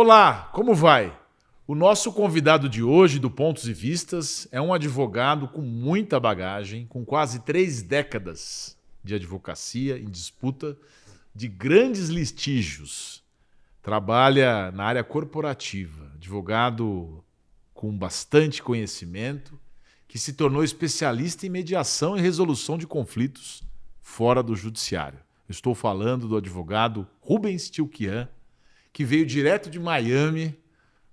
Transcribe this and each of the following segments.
Olá, como vai? O nosso convidado de hoje do Pontos e Vistas é um advogado com muita bagagem, com quase 3 décadas de advocacia em disputa de grandes litígios. Trabalha na área corporativa, advogado com bastante conhecimento, que se tornou especialista em mediação e resolução de conflitos fora do judiciário. Eu estou falando do advogado Rubens Tilquian, que veio direto de Miami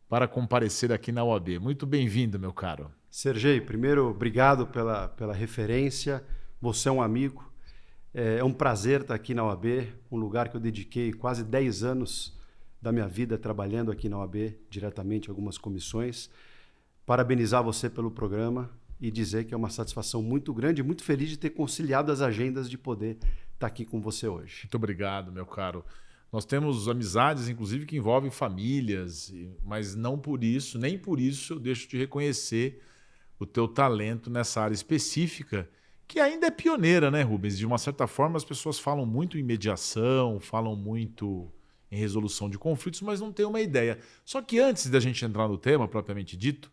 para comparecer aqui na OAB. Muito bem-vindo, meu caro. Sergei, primeiro, obrigado pela referência. Você é um amigo. É um prazer estar aqui na OAB, um lugar que eu dediquei quase 10 anos da minha vida trabalhando aqui na OAB, diretamente em algumas comissões. Parabenizar você pelo programa e dizer que é uma satisfação muito grande e muito feliz de ter conciliado as agendas de poder estar aqui com você hoje. Muito obrigado, meu caro. Nós temos amizades, inclusive, que envolvem famílias, mas não por isso, nem por isso eu deixo de reconhecer o teu talento nessa área específica, que ainda é pioneira, né, Rubens? De uma certa forma, as pessoas falam muito em mediação, falam muito em resolução de conflitos, mas não têm uma ideia. Só que antes da gente entrar no tema, propriamente dito,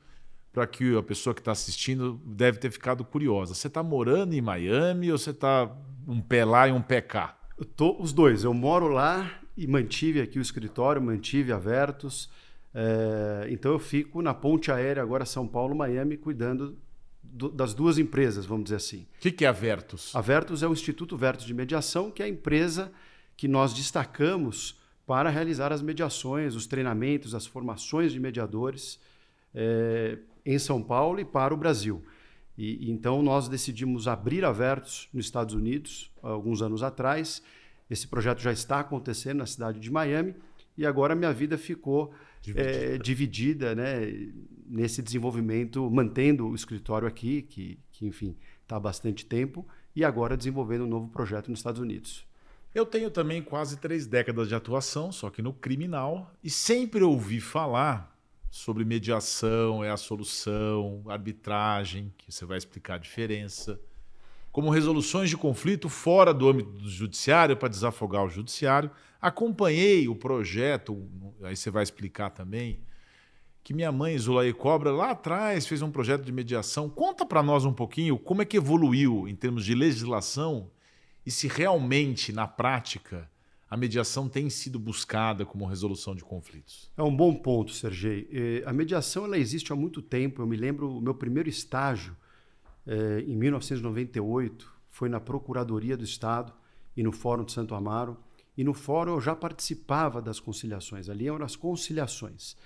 para que a pessoa que está assistindo deve ter ficado curiosa. Você está morando em Miami ou você está um pé lá e um pé cá? Os dois. Eu moro lá e mantive aqui o escritório, mantive a Vertus. Então eu fico na ponte aérea agora São Paulo-Miami cuidando das duas empresas, vamos dizer assim. O que é a Vertus? A Vertus é o Instituto Vertus de Mediação, que é a empresa que nós destacamos para realizar as mediações, os treinamentos, as formações de mediadores em São Paulo e para o Brasil. Então nós decidimos abrir a Vertus nos Estados Unidos alguns anos atrás. Esse projeto já está acontecendo na cidade de Miami e agora minha vida ficou dividida, né, nesse desenvolvimento, mantendo o escritório aqui, que enfim, está há bastante tempo, e agora desenvolvendo um novo projeto nos Estados Unidos. Eu tenho também quase 3 décadas de atuação, só que no criminal, e sempre ouvi falar sobre mediação, é a solução, arbitragem, que você vai explicar a diferença, como resoluções de conflito fora do âmbito do judiciário, para desafogar o judiciário. Acompanhei o projeto, aí você vai explicar também, que minha mãe, Zulaí Cobra, lá atrás fez um projeto de mediação. Conta para nós um pouquinho como é que evoluiu em termos de legislação e se realmente, na prática, a mediação tem sido buscada como resolução de conflitos. É um bom ponto, Sergei. A mediação ela existe há muito tempo. Eu me lembro, o meu primeiro estágio, em 1998, foi na Procuradoria do Estado e no Fórum de Santo Amaro. E no fórum eu já participava das conciliações. Ali eram as conciliações.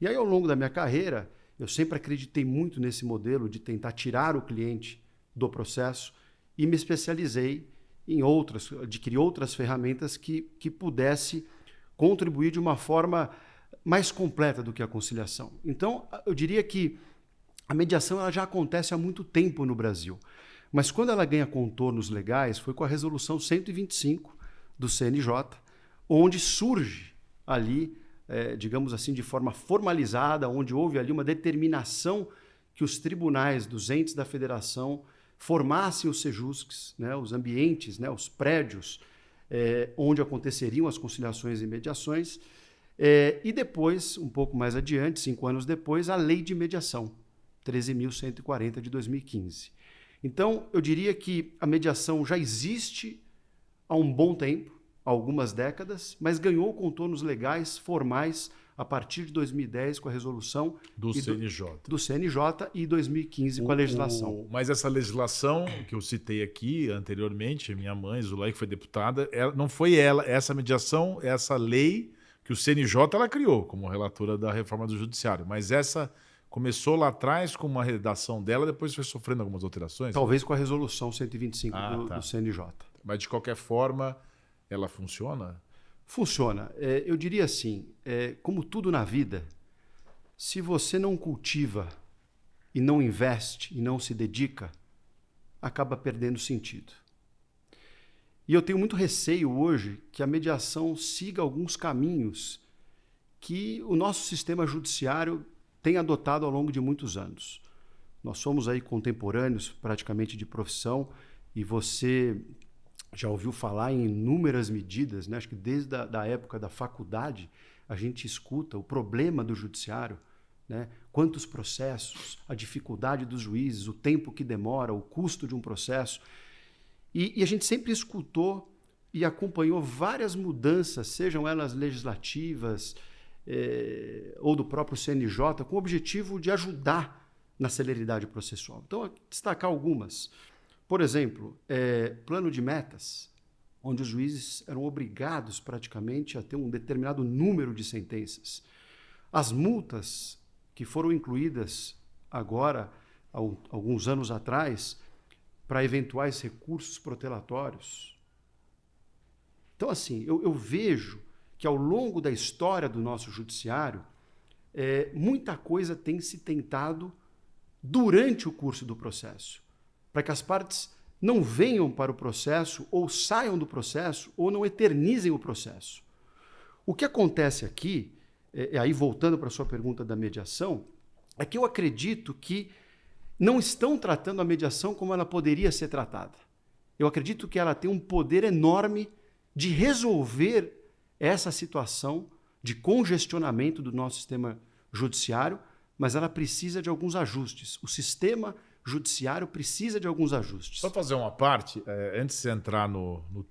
E aí, ao longo da minha carreira, eu sempre acreditei muito nesse modelo de tentar tirar o cliente do processo e me especializei em adquirir outras ferramentas que pudesse contribuir de uma forma mais completa do que a conciliação. Então, eu diria que a mediação ela já acontece há muito tempo no Brasil, mas quando ela ganha contornos legais foi com a Resolução 125 do CNJ, onde surge ali, digamos assim, de forma formalizada, onde houve ali uma determinação que os tribunais dos entes da federação formassem os sejusques, né, os ambientes, né, os prédios onde aconteceriam as conciliações e mediações, e depois, um pouco mais adiante, 5 anos depois, a Lei de Mediação, 13.140 de 2015. Então, eu diria que a mediação já existe há um bom tempo, há algumas décadas, mas ganhou contornos legais, formais, a partir de 2010 com a resolução do CNJ. Do CNJ e 2015 com a legislação. Mas essa legislação que eu citei aqui anteriormente, minha mãe, Zulay, que foi deputada, não foi essa mediação, essa lei que o CNJ ela criou como relatora da reforma do judiciário, mas essa começou lá atrás com uma redação dela, depois foi sofrendo algumas alterações? Talvez com a resolução 125 do CNJ. Mas, de qualquer forma, ela funciona? Funciona. Eu diria assim, como tudo na vida, se você não cultiva e não investe e não se dedica, acaba perdendo sentido. E eu tenho muito receio hoje que a mediação siga alguns caminhos que o nosso sistema judiciário tem adotado ao longo de muitos anos. Nós somos aí contemporâneos, praticamente de profissão, e você já ouviu falar em inúmeras medidas, né? Acho que desde a época da faculdade, a gente escuta o problema do judiciário, né? Quantos processos, a dificuldade dos juízes, o tempo que demora, o custo de um processo. E a gente sempre escutou e acompanhou várias mudanças, sejam elas legislativas ou do próprio CNJ, com o objetivo de ajudar na celeridade processual. Então, vou destacar algumas. Por exemplo, plano de metas, onde os juízes eram obrigados praticamente a ter um determinado número de sentenças. As multas que foram incluídas agora, alguns anos atrás, para eventuais recursos protelatórios. Então, assim, eu vejo que ao longo da história do nosso judiciário, muita coisa tem se tentado durante o curso do processo, para que as partes não venham para o processo, ou saiam do processo, ou não eternizem o processo. O que acontece aqui, aí voltando para a sua pergunta da mediação, é que eu acredito que não estão tratando a mediação como ela poderia ser tratada. Eu acredito que ela tem um poder enorme de resolver essa situação de congestionamento do nosso sistema judiciário, mas ela precisa de alguns ajustes. O sistema judiciário precisa de alguns ajustes. Só fazer uma parte, antes de você entrar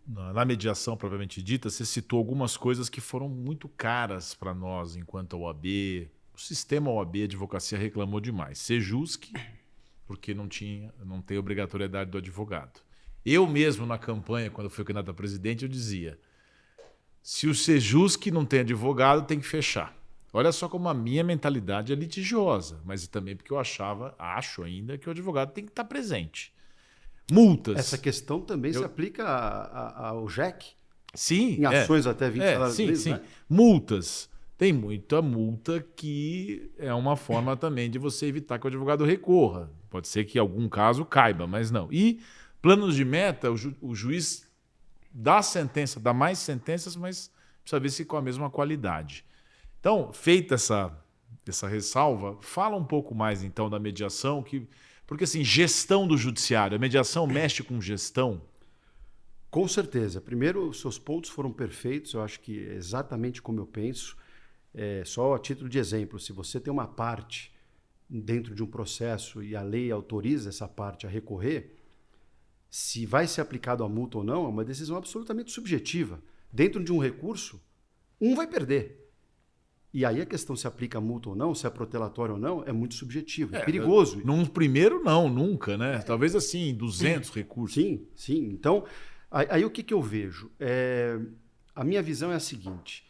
na mediação propriamente dita, você citou algumas coisas que foram muito caras para nós enquanto OAB. O sistema OAB, a advocacia reclamou demais. Sejusc, porque não tem obrigatoriedade do advogado. Eu mesmo, na campanha, quando eu fui candidato a presidente, eu dizia, se o Sejusc não tem advogado, tem que fechar. Olha só como a minha mentalidade é litigiosa, mas também porque eu acho ainda que o advogado tem que estar presente. Multas. Essa questão também se aplica ao JEC? Sim. Em ações até 20 salários sim, meses, sim. Né? Multas. Tem muita multa que é uma forma também de você evitar que o advogado recorra. Pode ser que em algum caso caiba, mas não. E planos de meta, o juiz dá sentença, dá mais sentenças, mas precisa ver se com a mesma qualidade. Então, feita essa ressalva, fala um pouco mais então da mediação, porque assim, gestão do judiciário, a mediação mexe com gestão? Com certeza. Primeiro, os seus pontos foram perfeitos, eu acho que é exatamente como eu penso. Só a título de exemplo, se você tem uma parte dentro de um processo e a lei autoriza essa parte a recorrer, se vai ser aplicado a multa ou não, é uma decisão absolutamente subjetiva. Dentro de um recurso, um vai perder. E aí a questão se aplica a multa ou não, se é protelatório ou não, é muito subjetivo, é perigoso. Num primeiro não, nunca, né? Talvez assim, 200 recursos. Sim, sim. Então, aí o que eu vejo? A minha visão é a seguinte,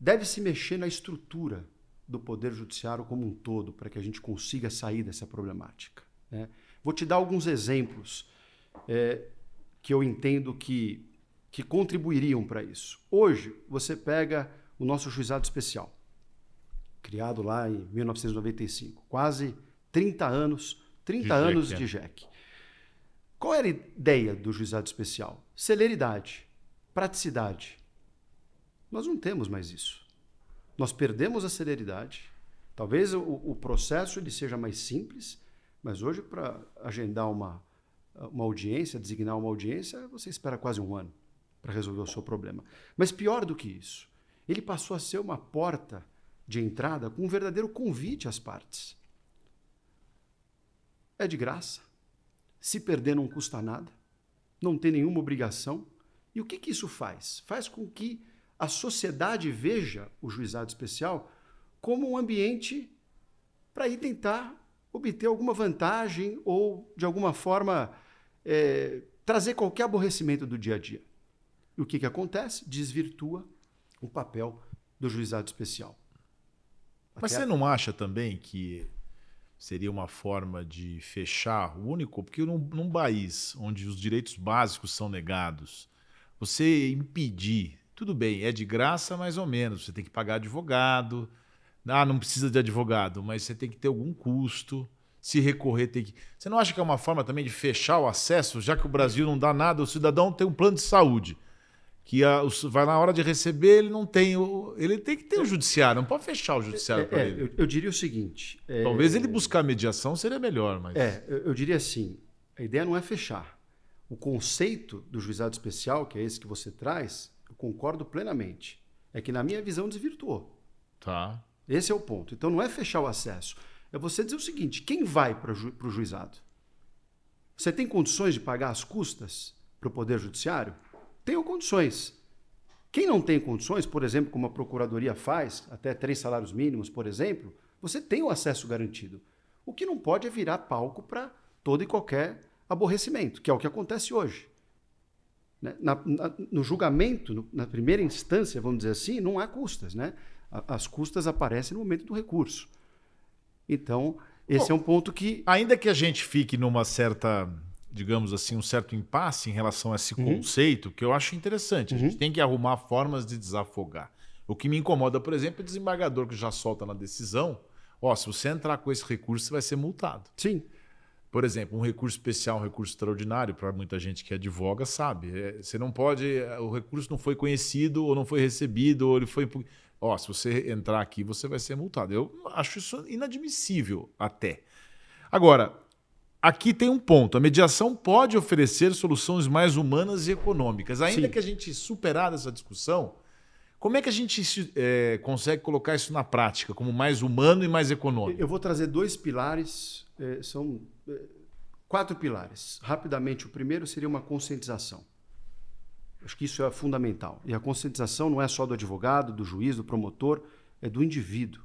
deve-se mexer na estrutura do Poder Judiciário como um todo, para que a gente consiga sair dessa problemática, né? Vou te dar alguns exemplos que eu entendo que contribuiriam para isso. Hoje, você pega o nosso juizado especial, criado lá em 1995, quase 30 anos de JEC. Qual era a ideia do juizado especial? Celeridade, praticidade. Nós não temos mais isso. Nós perdemos a celeridade. Talvez o processo ele seja mais simples, mas hoje para agendar uma audiência, designar uma audiência, você espera quase um ano para resolver o seu problema. Mas pior do que isso, ele passou a ser uma porta de entrada com um verdadeiro convite às partes. É de graça. Se perder não custa nada. Não tem nenhuma obrigação. E o que isso faz? Faz com que a sociedade veja o juizado especial como um ambiente para ir tentar obter alguma vantagem ou, de alguma forma, trazer qualquer aborrecimento do dia a dia. E o que acontece? Desvirtua o papel do juizado especial. Mas você não acha também que seria uma forma de fechar o único... Porque num país onde os direitos básicos são negados, você impedir... Tudo bem, é de graça mais ou menos, você tem que pagar advogado. Não precisa de advogado, mas você tem que ter algum custo. Se recorrer, tem que... Você não acha que é uma forma também de fechar o acesso, já que o Brasil não dá nada, o cidadão tem um plano de saúde, que vai na hora de receber, ele não tem... Ele tem que ter o judiciário, não pode fechar o judiciário para ele. Eu diria o seguinte... Talvez ele buscar mediação seria melhor, mas... Eu diria assim, a ideia não é fechar. O conceito do juizado especial, que é esse que você traz, eu concordo plenamente. É que, na minha visão, desvirtuou. Tá. Esse é o ponto. Então, não é fechar o acesso. É você dizer o seguinte, quem vai para o juizado? Você tem condições de pagar as custas para o Poder Judiciário? Tenho condições. Quem não tem condições, por exemplo, como a Procuradoria faz, até 3 salários mínimos, por exemplo, você tem o acesso garantido. O que não pode é virar palco para todo e qualquer aborrecimento, que é o que acontece hoje. No julgamento, na primeira instância, vamos dizer assim, não há custas, né? As custas aparecem no momento do recurso. Então, esse é um ponto que... Ainda que a gente fique numa certa, digamos assim, um certo impasse em relação a esse conceito, que eu acho interessante. A gente tem que arrumar formas de desafogar. O que me incomoda, por exemplo, é o desembargador que já solta na decisão. Se você entrar com esse recurso, você vai ser multado. Sim. Por exemplo, um recurso especial, um recurso extraordinário, para muita gente que advoga, sabe. Você não pode... O recurso não foi conhecido, ou não foi recebido, ou ele foi... se você entrar aqui, você vai ser multado. Eu acho isso inadmissível até. Agora, aqui tem um ponto. A mediação pode oferecer soluções mais humanas e econômicas. Ainda que a gente superar essa discussão, como é que a gente consegue colocar isso na prática, como mais humano e mais econômico? Eu vou trazer 2 pilares, são 4 pilares. Rapidamente, o primeiro seria uma conscientização. Acho que isso é fundamental. E a conscientização não é só do advogado, do juiz, do promotor, é do indivíduo,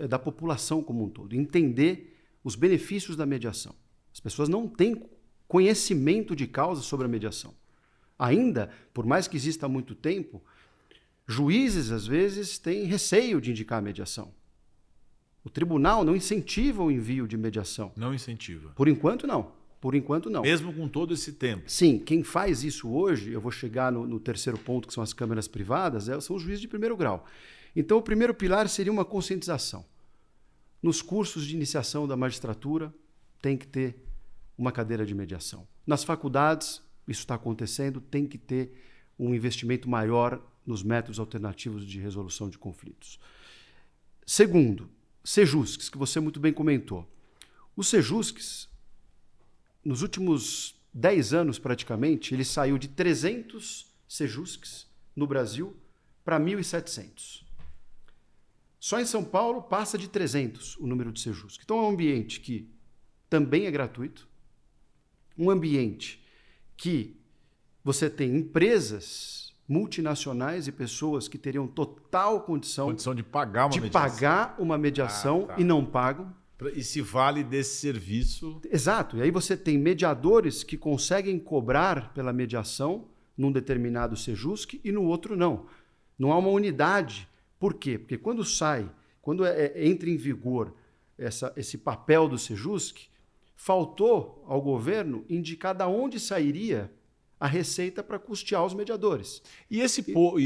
é da população como um todo. Entender os benefícios da mediação. As pessoas não têm conhecimento de causa sobre a mediação. Ainda, por mais que exista há muito tempo, juízes, às vezes, têm receio de indicar a mediação. O tribunal não incentiva o envio de mediação. Não incentiva. Por enquanto, não. Por enquanto, não. Mesmo com todo esse tempo. Sim, quem faz isso hoje, eu vou chegar no terceiro ponto, que são as câmaras privadas, são os juízes de primeiro grau. Então, o primeiro pilar seria uma conscientização. Nos cursos de iniciação da magistratura, tem que ter uma cadeira de mediação. Nas faculdades, isso está acontecendo, tem que ter um investimento maior nos métodos alternativos de resolução de conflitos. Segundo, Sejusques, que você muito bem comentou. O Sejusques, nos últimos 10 anos praticamente, ele saiu de 300 Sejusques no Brasil para 1.700. Só em São Paulo passa de 300 o número de Sejusques. Então é um ambiente que também é gratuito, um ambiente que você tem empresas multinacionais e pessoas que teriam total condição de pagar uma mediação. E não pagam. E se vale desse serviço. Exato. E aí você tem mediadores que conseguem cobrar pela mediação num determinado Sejusque e no outro não. Não há uma unidade. Por quê? Porque quando entra em vigor esse papel do Sejusque, faltou ao governo indicar de onde sairia a receita para custear os mediadores. E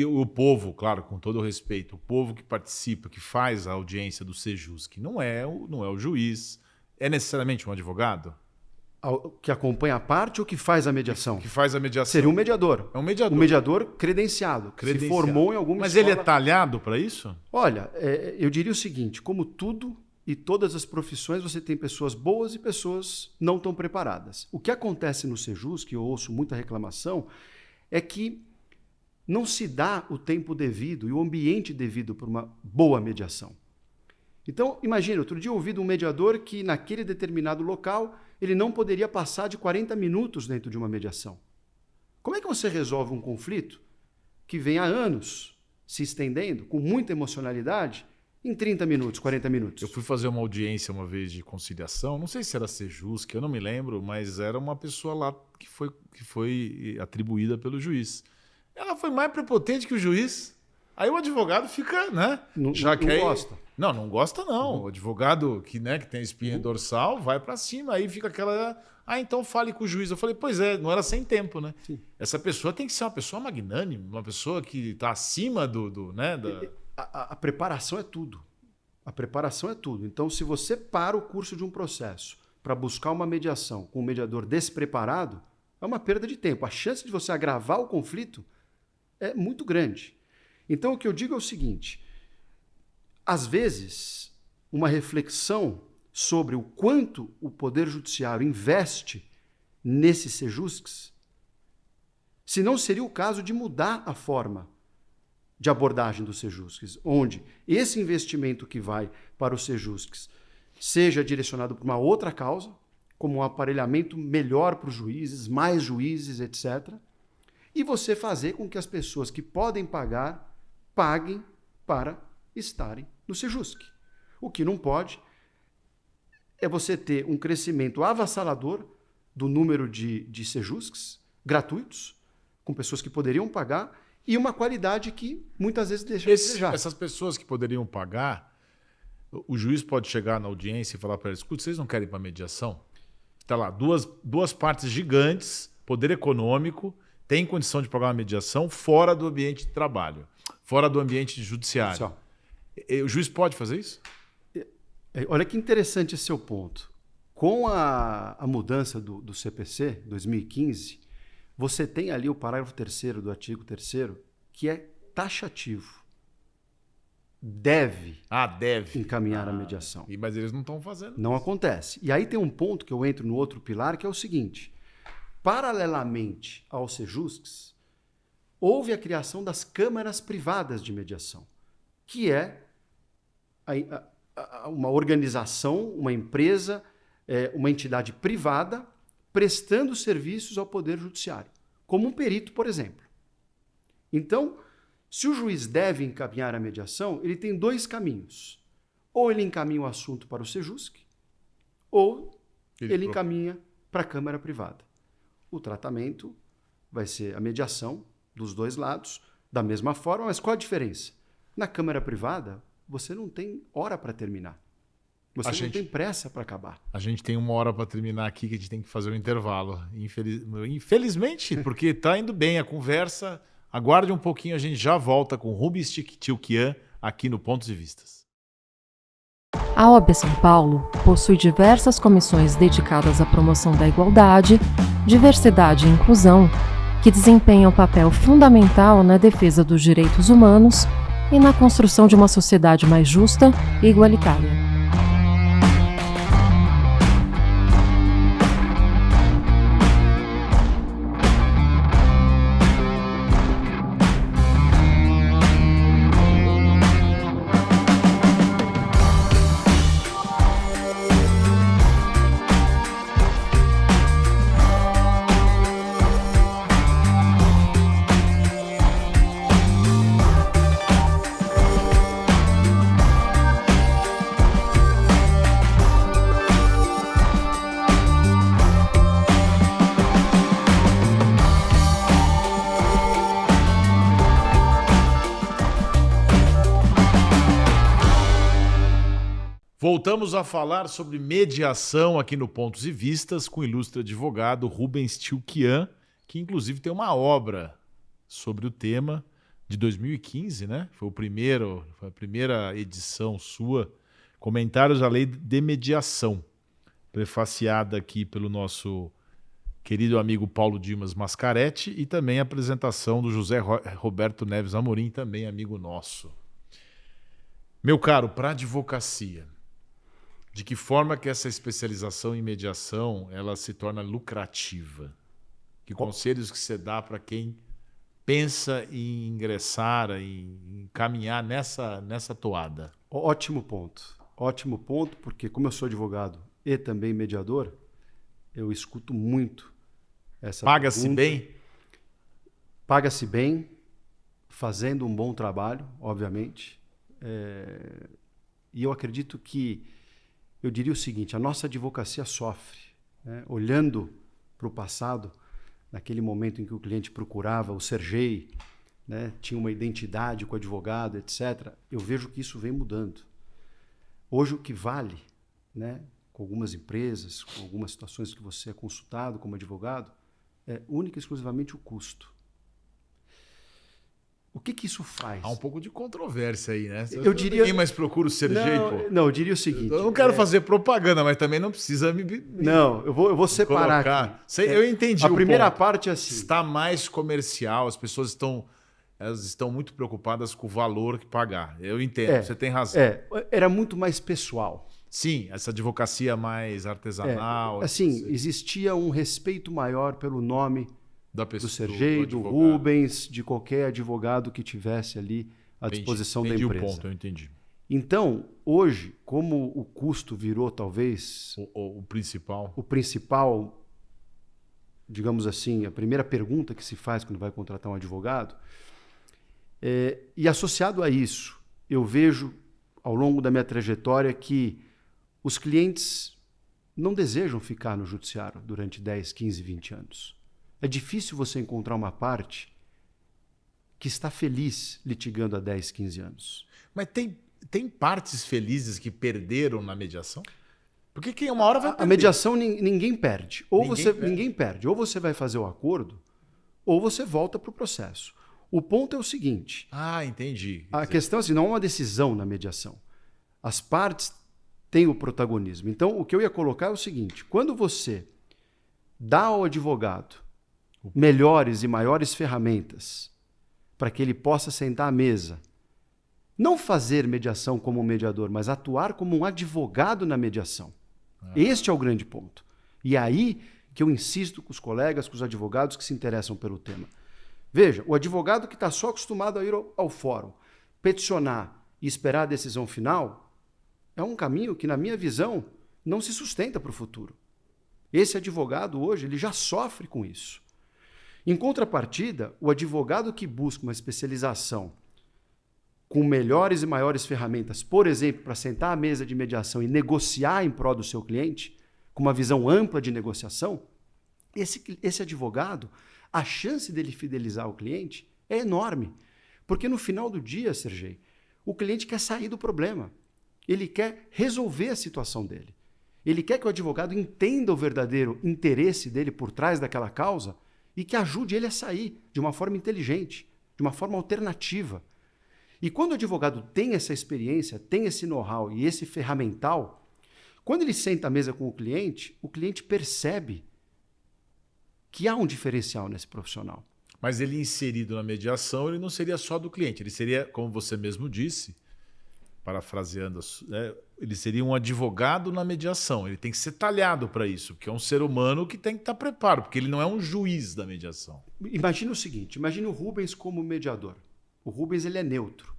o povo, claro, com todo o respeito, o povo que participa, que faz a audiência do Sejusque, não é o juiz. É necessariamente um advogado? Que acompanha a parte ou que faz a mediação? Que faz a mediação. Seria um mediador. É um mediador. Um mediador credenciado. Se formou em alguma escola. Mas ele é talhado para isso? Olha, eu diria o seguinte, como tudo e todas as profissões, você tem pessoas boas e pessoas não tão preparadas. O que acontece no Sejusque, eu ouço muita reclamação, é que não se dá o tempo devido e o ambiente devido para uma boa mediação. Então, imagina, outro dia eu ouvi de um mediador que naquele determinado local ele não poderia passar de 40 minutos dentro de uma mediação. Como é que você resolve um conflito que vem há anos se estendendo, com muita emocionalidade, em 30 minutos, 40 minutos? Eu fui fazer uma audiência uma vez de conciliação, não sei se era Sejusque, eu não me lembro, mas era uma pessoa lá que foi atribuída pelo juiz. Ela foi mais prepotente que o juiz. Aí o advogado fica, né? Não gosta. Não gosta não. O advogado que tem espinha dorsal vai para cima. Aí fica aquela... então fale com o juiz. Eu falei, pois é, não era sem tempo, né? Sim. Essa pessoa tem que ser uma pessoa magnânime, uma pessoa que está acima A preparação é tudo. A preparação é tudo. Então, se você para o curso de um processo para buscar uma mediação com um mediador despreparado, é uma perda de tempo. A chance de você agravar o conflito é muito grande. Então, o que eu digo é o seguinte: às vezes, uma reflexão sobre o quanto o Poder Judiciário investe nesses Sejusques, se não seria o caso de mudar a forma de abordagem dos Sejusques, onde esse investimento que vai para os Sejusques seja direcionado para uma outra causa, como um aparelhamento melhor para os juízes, mais juízes, etc. E você fazer com que as pessoas que podem pagar, paguem para estarem no Sejusque. O que não pode é você ter um crescimento avassalador do número de Sejusques gratuitos, com pessoas que poderiam pagar, e uma qualidade que muitas vezes deixa de desejar. Essas pessoas que poderiam pagar, o juiz pode chegar na audiência e falar para eles: escuta, vocês não querem ir para mediação? Está lá, duas partes gigantes, poder econômico, tem condição de pagar uma mediação fora do ambiente de trabalho, fora do ambiente judiciário. Só. O juiz pode fazer isso? Olha que interessante esse seu ponto. Com a mudança do CPC, 2015, você tem ali o parágrafo 3º do artigo 3º, que é taxativo. Deve encaminhar a mediação. Mas eles não estão fazendo. Não acontece. E aí tem um ponto que eu entro no outro pilar, que é o seguinte. Paralelamente aos Sejusques, houve a criação das câmaras privadas de mediação, que é uma organização, uma empresa, uma entidade privada prestando serviços ao Poder Judiciário, como um perito, por exemplo. Então, se o juiz deve encaminhar a mediação, ele tem dois caminhos. Ou ele encaminha o assunto para o Sejusque, ou ele encaminha para a Câmara Privada. O tratamento vai ser a mediação dos dois lados, da mesma forma, mas qual a diferença? Na Câmara Privada, você não tem hora para terminar. Você não tem pressa para acabar. A gente tem 1 hora para terminar aqui, que a gente tem que fazer um intervalo. Infelizmente, porque está indo bem a conversa. Aguarde um pouquinho, a gente já volta com Rubens Tchoukian aqui no Pontos e Vistas. A OAB São Paulo possui diversas comissões dedicadas à promoção da igualdade, diversidade e inclusão, que desempenham papel fundamental na defesa dos direitos humanos e na construção de uma sociedade mais justa e igualitária. Voltamos a falar sobre mediação aqui no Pontos e Vistas com o ilustre advogado Rubens Tchoukian, que inclusive tem uma obra sobre o tema de 2015, né? Foi a primeira edição sua, Comentários à Lei de Mediação, prefaciada aqui pelo nosso querido amigo Paulo Dimas Mascaretti e também a apresentação do José Roberto Neves Amorim, também amigo nosso. Meu caro, para a advocacia, de que forma que essa especialização em mediação ela se torna lucrativa? Que conselhos que você dá para quem pensa em ingressar, em caminhar nessa toada? Ótimo ponto, porque como eu sou advogado e também mediador, eu escuto muito essa pergunta. Paga-se bem? Paga-se bem, fazendo um bom trabalho, obviamente. E eu acredito que eu diria o seguinte: a nossa advocacia sofre, né? Olhando para o passado, naquele momento em que o cliente procurava o Sergei, né? Tinha uma identidade com o advogado, etc. Eu vejo que isso vem mudando. Hoje o que vale, né? Com algumas empresas, com algumas situações que você é consultado como advogado, é única e exclusivamente o custo. O que isso faz? Há um pouco de controvérsia aí, né? Eu diria... Ninguém mais procura o Sergei, pô. Não, eu diria o seguinte... Eu não quero fazer propaganda, mas também não precisa me Não, eu vou separar colocar. aqui. Eu entendi a o primeira ponto. parte é assim... Está mais comercial, as pessoas estão muito preocupadas com o valor que pagar. Eu entendo, você tem razão. Era muito mais pessoal. Sim, essa advocacia mais artesanal. Assim, existia um respeito maior pelo nome da pessoa, do Sergei, do Rubens, de qualquer advogado que tivesse ali à disposição da entendi empresa. o ponto, eu entendi. Então, hoje, como o custo virou talvez O principal. o principal, digamos assim, a primeira pergunta que se faz quando vai contratar um advogado, e associado a isso, eu vejo ao longo da minha trajetória que os clientes não desejam ficar no judiciário durante 10, 15, 20 anos. É difícil você encontrar uma parte que está feliz litigando há 10, 15 anos. Mas tem partes felizes que perderam na mediação? Porque quem uma hora vai perder. A mediação ninguém perde. Ninguém perde. Ou você vai fazer o acordo, ou você volta para o processo. O ponto é o seguinte. Ah, entendi. A questão é assim, não é uma decisão na mediação. As partes têm o protagonismo. Então, o que eu ia colocar é o seguinte. Quando você dá ao advogado melhores e maiores ferramentas para que ele possa sentar à mesa, não fazer mediação como um mediador, mas atuar como um advogado na mediação. Este é o grande ponto. E é aí que eu insisto com os colegas, com os advogados que se interessam pelo tema. Veja, o advogado que está só acostumado a ir ao fórum, peticionar e esperar a decisão final, é um caminho que, na minha visão, não se sustenta para o futuro. Esse advogado hoje ele já sofre com isso. Em contrapartida, o advogado que busca uma especialização com melhores e maiores ferramentas, por exemplo, para sentar à mesa de mediação e negociar em prol do seu cliente, com uma visão ampla de negociação, esse advogado, a chance dele fidelizar o cliente é enorme. Porque no final do dia, Sergei, o cliente quer sair do problema. Ele quer resolver a situação dele. Ele quer que o advogado entenda o verdadeiro interesse dele por trás daquela causa e que ajude ele a sair de uma forma inteligente, de uma forma alternativa. E quando o advogado tem essa experiência, tem esse know-how e esse ferramental, quando ele senta à mesa com o cliente percebe que há um diferencial nesse profissional. Mas ele inserido na mediação, ele não seria só do cliente, ele seria, como você mesmo disse, parafraseando, ele seria um advogado na mediação. Ele tem que ser talhado para isso, porque é um ser humano que tem que estar preparado, porque ele não é um juiz da mediação. Imagina o seguinte, imagine o Rubens como mediador. O Rubens ele é neutro.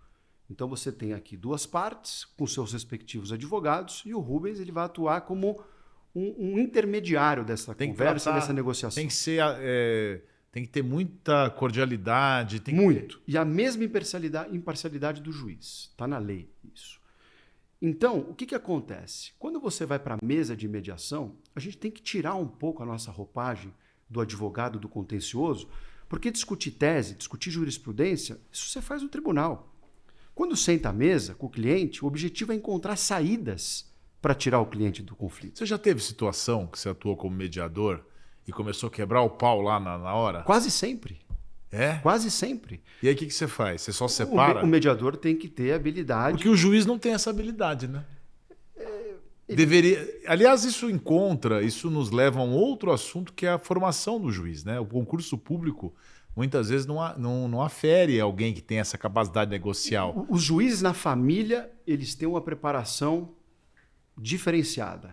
Então você tem aqui duas partes com seus respectivos advogados e o Rubens ele vai atuar como um intermediário dessa conversa, dessa negociação. Tem que ser, tem que ter muita cordialidade. Muito. E a mesma imparcialidade do juiz. Está na lei isso. Então, o que acontece? Quando você vai para a mesa de mediação, a gente tem que tirar um pouco a nossa roupagem do advogado, do contencioso, porque discutir tese, discutir jurisprudência, isso você faz no tribunal. Quando senta à mesa com o cliente, o objetivo é encontrar saídas para tirar o cliente do conflito. Você já teve situação que você atuou como mediador e começou a quebrar o pau lá na hora? Quase sempre. É? Quase sempre. E aí o que você faz? Você só separa? O mediador tem que ter habilidade. Porque o juiz não tem essa habilidade, né? Deveria. Aliás, isso nos leva a um outro assunto que é a formação do juiz, né? O concurso público muitas vezes não afere alguém que tem essa capacidade negocial. Os juízes na família, eles têm uma preparação diferenciada.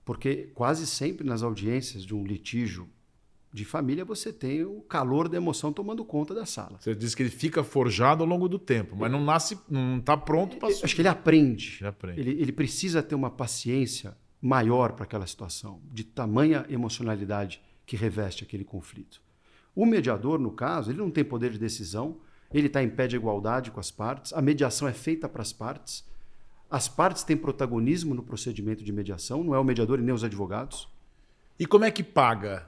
Porque quase sempre nas audiências de um litígio de família você tem o calor da emoção tomando conta da sala. Você diz que ele fica forjado ao longo do tempo, mas não está pronto para... Acho que ele aprende. Ele aprende. Ele precisa ter uma paciência maior para aquela situação, de tamanha emocionalidade que reveste aquele conflito. O mediador, no caso, ele não tem poder de decisão, ele está em pé de igualdade com as partes, a mediação é feita para as partes têm protagonismo no procedimento de mediação, não é o mediador e nem os advogados. E como é que paga?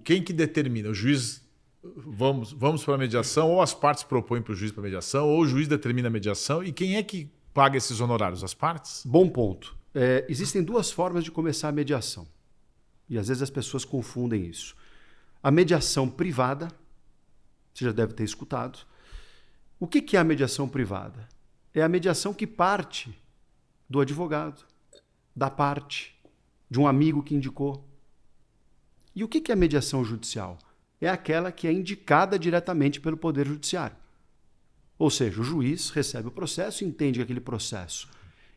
Quem que determina? O juiz, vamos para a mediação, ou as partes propõem para o juiz para a mediação, ou o juiz determina a mediação, e quem é que paga esses honorários? As partes? Bom ponto. Existem duas formas de começar a mediação, e às vezes as pessoas confundem isso. A mediação privada, você já deve ter escutado. O que é a mediação privada? É a mediação que parte do advogado, da parte, de um amigo que indicou. E o que é a mediação judicial? É aquela que é indicada diretamente pelo Poder Judiciário. Ou seja, o juiz recebe o processo, entende que aquele processo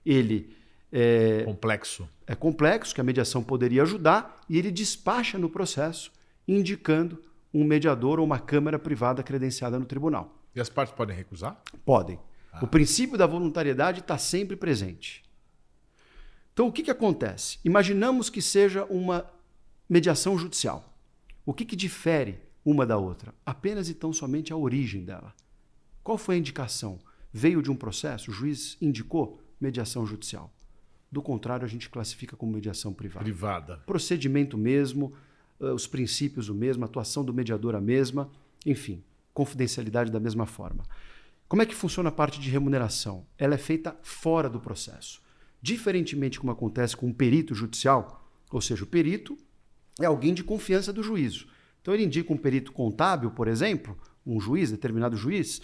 ele é complexo, que a mediação poderia ajudar, e ele despacha no processo, indicando um mediador ou uma câmara privada credenciada no tribunal. E as partes podem recusar? Podem. O princípio da voluntariedade está sempre presente. Então, o que acontece? Imaginamos que seja uma mediação judicial. O que difere uma da outra? Apenas e tão somente a origem dela. Qual foi a indicação? Veio de um processo? O juiz indicou mediação judicial. Do contrário, a gente classifica como mediação privada. Privada. Procedimento mesmo, os princípios o mesmo, a atuação do mediador a mesma, enfim, confidencialidade da mesma forma. Como é que funciona a parte de remuneração? Ela é feita fora do processo. Diferentemente como acontece com um perito judicial, ou seja, o perito é alguém de confiança do juízo. Então ele indica um perito contábil, por exemplo, um juiz, determinado juiz,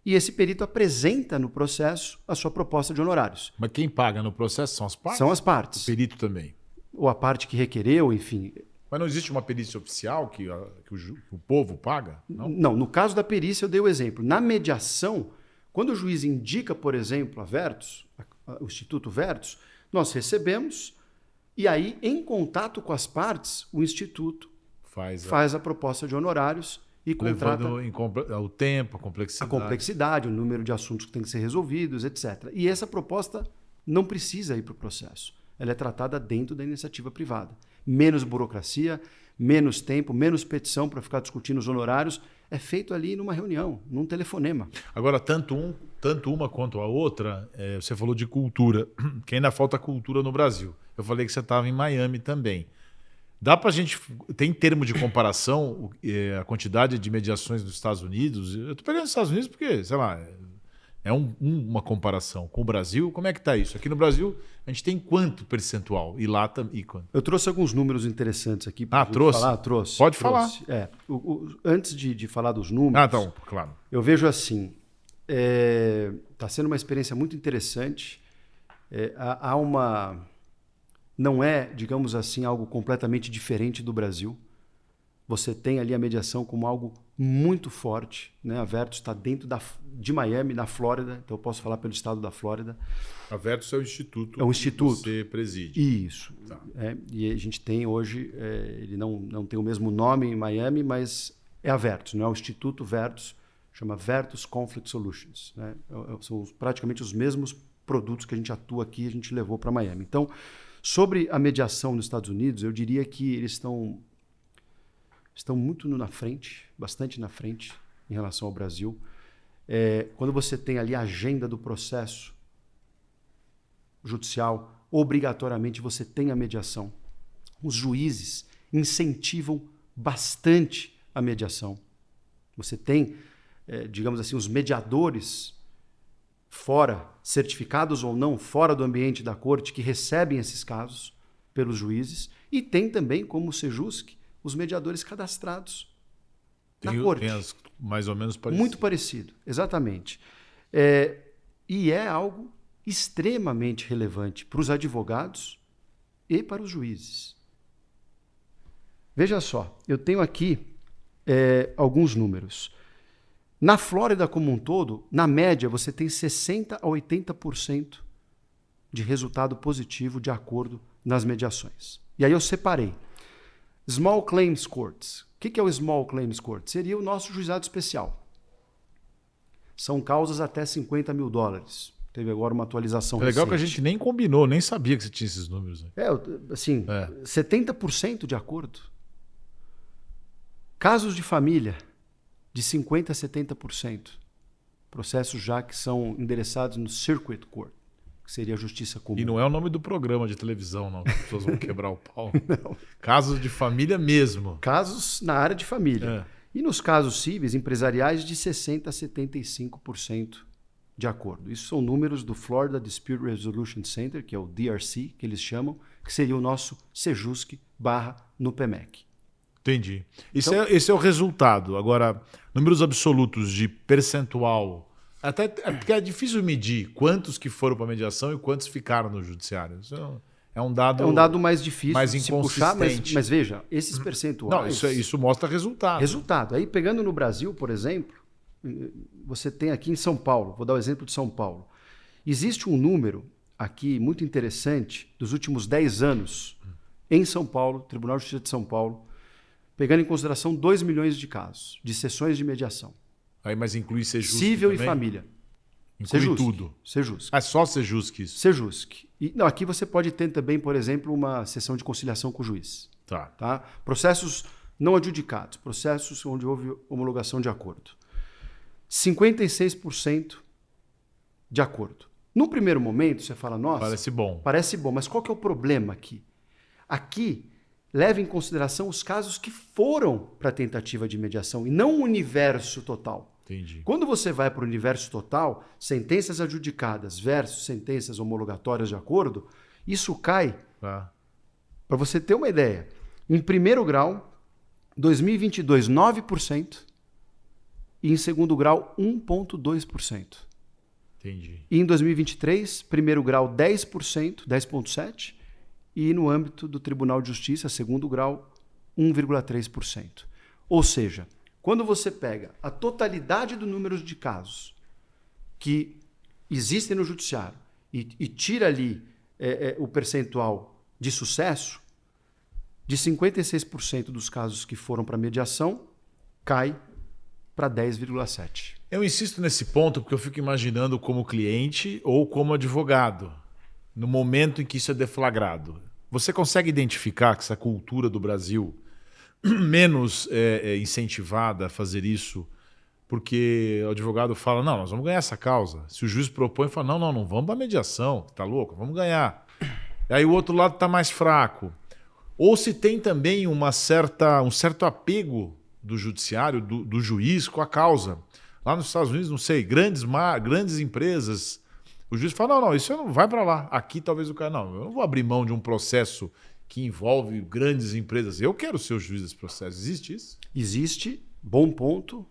e esse perito apresenta no processo a sua proposta de honorários. Mas quem paga no processo são as partes? São as partes. O perito também. Ou a parte que requereu, enfim. Mas não existe uma perícia oficial que o povo paga? Não? Não, no caso da perícia eu dei o exemplo. Na mediação, quando o juiz indica, por exemplo, a Vertus, o Instituto Vertus, nós recebemos e aí, em contato com as partes, o Instituto faz a proposta de honorários e contrata o tempo, a complexidade, o número de assuntos que tem que ser resolvidos, etc. E essa proposta não precisa ir para o processo. Ela é tratada dentro da iniciativa privada. Menos burocracia, menos tempo, menos petição para ficar discutindo os honorários. É feito ali numa reunião, num telefonema. Agora, tanto uma quanto a outra, você falou de cultura, que ainda falta cultura no Brasil. Eu falei que você estava em Miami também. Dá para a gente... Tem termo de comparação a quantidade de mediações nos Estados Unidos? Eu estou pegando os Estados Unidos porque, sei lá, é uma comparação. Com o Brasil, como é que está isso? Aqui no Brasil, a gente tem quanto percentual? E lá também? Quanto? Eu trouxe alguns números interessantes aqui. Trouxe? Trouxe. Pode falar. Antes de falar dos números, então, claro. Eu vejo assim, está sendo uma experiência muito interessante. Há uma... Não é, digamos assim, algo completamente diferente do Brasil. Você tem ali a mediação como algo muito forte, né? A Vertus está dentro de Miami, na Flórida, então eu posso falar pelo estado da Flórida. A Vertus é o instituto. É um instituto. Que você preside. Isso. Tá. E a gente tem hoje, ele não tem o mesmo nome em Miami, mas é a Vertus, não é o Instituto Vertus, chama Vertus Conflict Solutions. Né? São praticamente os mesmos produtos que a gente atua aqui, a gente levou para Miami. Então, sobre a mediação nos Estados Unidos, eu diria que eles estão muito na frente, bastante na frente em relação ao Brasil. Quando você tem ali a agenda do processo judicial, obrigatoriamente você tem a mediação. Os juízes incentivam bastante a mediação. Você tem, digamos assim, os mediadores fora, certificados ou não, fora do ambiente da corte, que recebem esses casos pelos juízes, e tem também, como o Sejusc, os mediadores cadastrados na corte. Tem mais ou menos parecido. Muito parecido, exatamente. E é algo extremamente relevante para os advogados e para os juízes. Veja só, eu tenho aqui alguns números. Na Flórida como um todo, na média, você tem 60% a 80% de resultado positivo de acordo nas mediações. E aí eu separei. Small Claims Courts. O que é o Small Claims Court? Seria o nosso juizado especial. São causas até $50 mil. Teve agora uma atualização recente. Legal que a gente nem combinou, nem sabia que você tinha esses números. 70% de acordo. Casos de família, de 50% a 70%. Processos já que são endereçados no Circuit Court, que seria a justiça comum. E não é o nome do programa de televisão, não. As pessoas vão quebrar o pau. Não. Casos de família mesmo. Casos na área de família. E nos casos cíveis, empresariais, de 60% a 75% de acordo. Isso são números do Florida Dispute Resolution Center, que é o DRC, que eles chamam, que seria o nosso Sejusc / NUPEMEC. Entendi. Esse é o resultado. Agora, números absolutos de percentual, até porque é difícil medir quantos que foram para a mediação e quantos ficaram no judiciário. Isso é um dado mais difícil mais de se puxar, mas veja, esses percentuais... Não, isso mostra resultado. Resultado. Aí, pegando no Brasil, por exemplo, você tem aqui em São Paulo, vou dar o exemplo de São Paulo. Existe um número aqui muito interessante dos últimos 10 anos em São Paulo, Tribunal de Justiça de São Paulo, pegando em consideração 2 milhões de casos, de sessões de mediação. Aí, mas inclui Sejusc Cível também? e família. Inclui Sejusc. tudo. Sejusc. É só Sejusc isso? Sejusc. E, não, aqui você pode ter também, por exemplo, uma sessão de conciliação com o juiz. Tá. Tá? Processos não adjudicados, processos onde houve homologação de acordo. 56% de acordo. No primeiro momento, você fala, nossa, Parece bom. mas qual que é o problema aqui? Aqui, leva em consideração os casos que foram para a tentativa de mediação e não o universo total. Entendi. Quando você vai para o universo total, sentenças adjudicadas versus sentenças homologatórias de acordo, isso cai, Tá. para você ter uma ideia, em primeiro grau, 2022, 9%, e em segundo grau, 1,2%. Entendi. E em 2023, primeiro grau 10%, 10,7%, e no âmbito do Tribunal de Justiça, segundo grau, 1,3%. Ou seja, quando você pega a totalidade do número de casos que existem no judiciário e tira ali o percentual de sucesso, de 56% dos casos que foram para mediação, cai para 10,7%. Eu insisto nesse ponto porque eu fico imaginando como cliente ou como advogado, no momento em que isso é deflagrado. Você consegue identificar que essa cultura do Brasil menos incentivada a fazer isso, porque o advogado fala, não, nós vamos ganhar essa causa. Se o juiz propõe, fala, não vamos para mediação, tá louco, vamos ganhar. Aí o outro lado está mais fraco. Ou se tem também um certo apego do judiciário, do juiz com a causa. Lá nos Estados Unidos, não sei, grandes empresas, o juiz fala, não, isso não vai para lá. Aqui talvez o cara, não, eu não vou abrir mão de um processo que envolve grandes empresas. Eu quero ser o juiz desse processo. Existe isso? Existe, bom ponto.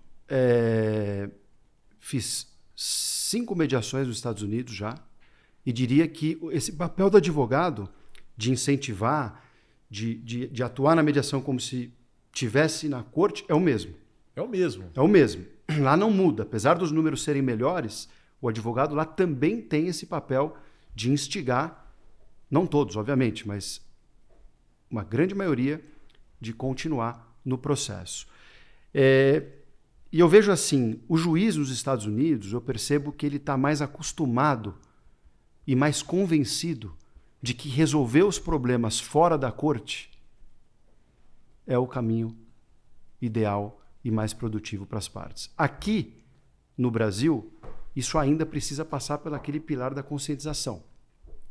Fiz 5 mediações nos Estados Unidos já e diria que esse papel do advogado de incentivar, de atuar na mediação como se tivesse na corte é o mesmo. É o mesmo. É o mesmo. Lá não muda. Apesar dos números serem melhores, o advogado lá também tem esse papel de instigar, não todos, obviamente, mas uma grande maioria, de continuar no processo. E eu vejo assim, o juiz nos Estados Unidos, eu percebo que ele está mais acostumado e mais convencido de que resolver os problemas fora da corte é o caminho ideal e mais produtivo para as partes. Aqui, no Brasil, isso ainda precisa passar pelo aquele pilar da conscientização.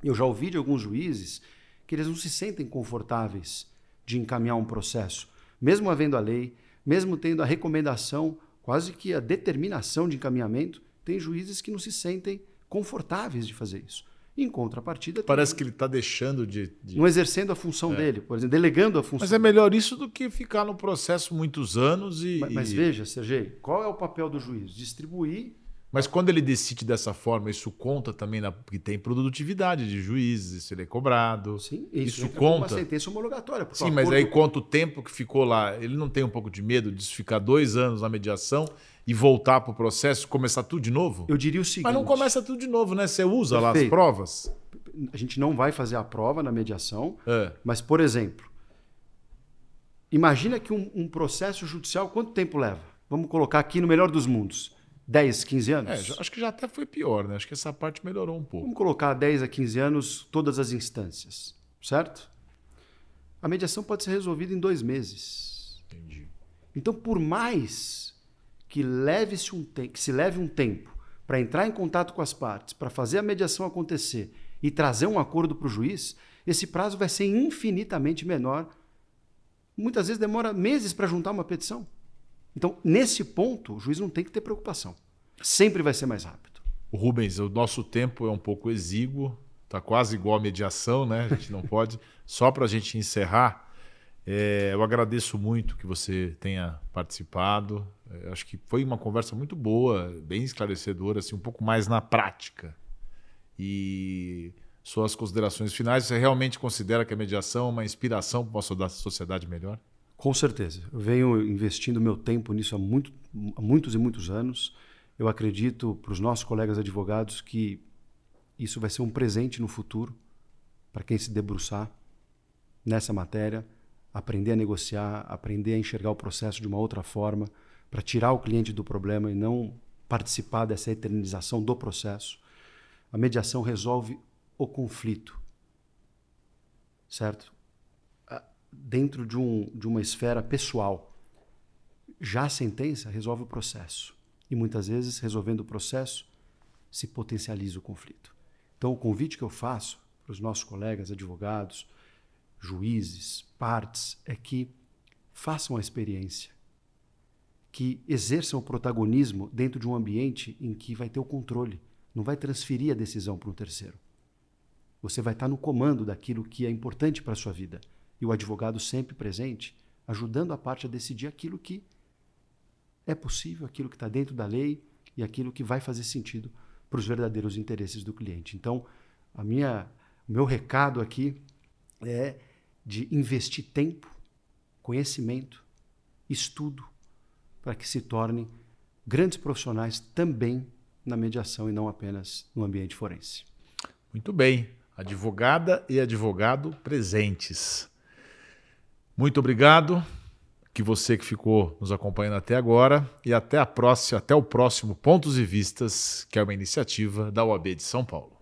Eu já ouvi de alguns juízes que eles não se sentem confortáveis de encaminhar um processo, mesmo havendo a lei, mesmo tendo a recomendação, quase que a determinação de encaminhamento, tem juízes que não se sentem confortáveis de fazer isso. Em contrapartida... Parece que ele está deixando não exercendo a função dele, por exemplo, delegando a função. Mas é melhor isso do que ficar no processo muitos anos e... Mas veja, Sergei, qual é o papel do juiz? Distribuir... Mas quando ele decide dessa forma, isso conta também, porque tem produtividade de juízes, se ele é cobrado. Sim, isso conta. Uma sentença homologatória. Sim, mas aí conta o tempo que ficou lá. Ele não tem um pouco de medo de ficar 2 anos na mediação e voltar para o processo, começar tudo de novo? Eu diria o seguinte... Mas não começa tudo de novo, né? Você usa lá as provas. A gente não vai fazer a prova na mediação, mas, por exemplo, imagina que um processo judicial, quanto tempo leva? Vamos colocar aqui no melhor dos mundos. 10, 15 anos? Acho que já até foi pior, né? Acho que essa parte melhorou um pouco. Vamos colocar 10 a 15 anos todas as instâncias, certo? A mediação pode ser resolvida em 2 meses. Entendi. Então, por mais que se leve um tempo para entrar em contato com as partes, para fazer a mediação acontecer e trazer um acordo para o juiz, esse prazo vai ser infinitamente menor. Muitas vezes demora meses para juntar uma petição. Então, nesse ponto, o juiz não tem que ter preocupação. Sempre vai ser mais rápido. Rubens, o nosso tempo é um pouco exíguo, está quase igual a mediação, né? A gente não pode. Só para a gente encerrar, eu agradeço muito que você tenha participado. Acho que foi uma conversa muito boa, bem esclarecedora, assim, um pouco mais na prática. E suas considerações finais, você realmente considera que a mediação é uma inspiração para uma sociedade melhor? Com certeza. Eu venho investindo meu tempo nisso há muitos e muitos anos. Eu acredito para os nossos colegas advogados que isso vai ser um presente no futuro para quem se debruçar nessa matéria, aprender a negociar, aprender a enxergar o processo de uma outra forma, para tirar o cliente do problema e não participar dessa eternização do processo. A mediação resolve o conflito, certo? Dentro de uma esfera pessoal. Já a sentença resolve o processo. E muitas vezes, resolvendo o processo, se potencializa o conflito. Então, o convite que eu faço para os nossos colegas advogados, juízes, partes, é que façam a experiência, que exerçam o protagonismo dentro de um ambiente em que vai ter o controle, não vai transferir a decisão para um terceiro. Você vai estar no comando daquilo que é importante para a sua vida. E o advogado sempre presente, ajudando a parte a decidir aquilo que é possível, aquilo que está dentro da lei e aquilo que vai fazer sentido para os verdadeiros interesses do cliente. Então, o meu recado aqui é de investir tempo, conhecimento, estudo, para que se tornem grandes profissionais também na mediação e não apenas no ambiente forense. Muito bem. Advogada e advogado presentes. Muito obrigado, que você que ficou nos acompanhando até agora, e até o próximo Pontos e Vistas, que é uma iniciativa da OAB de São Paulo.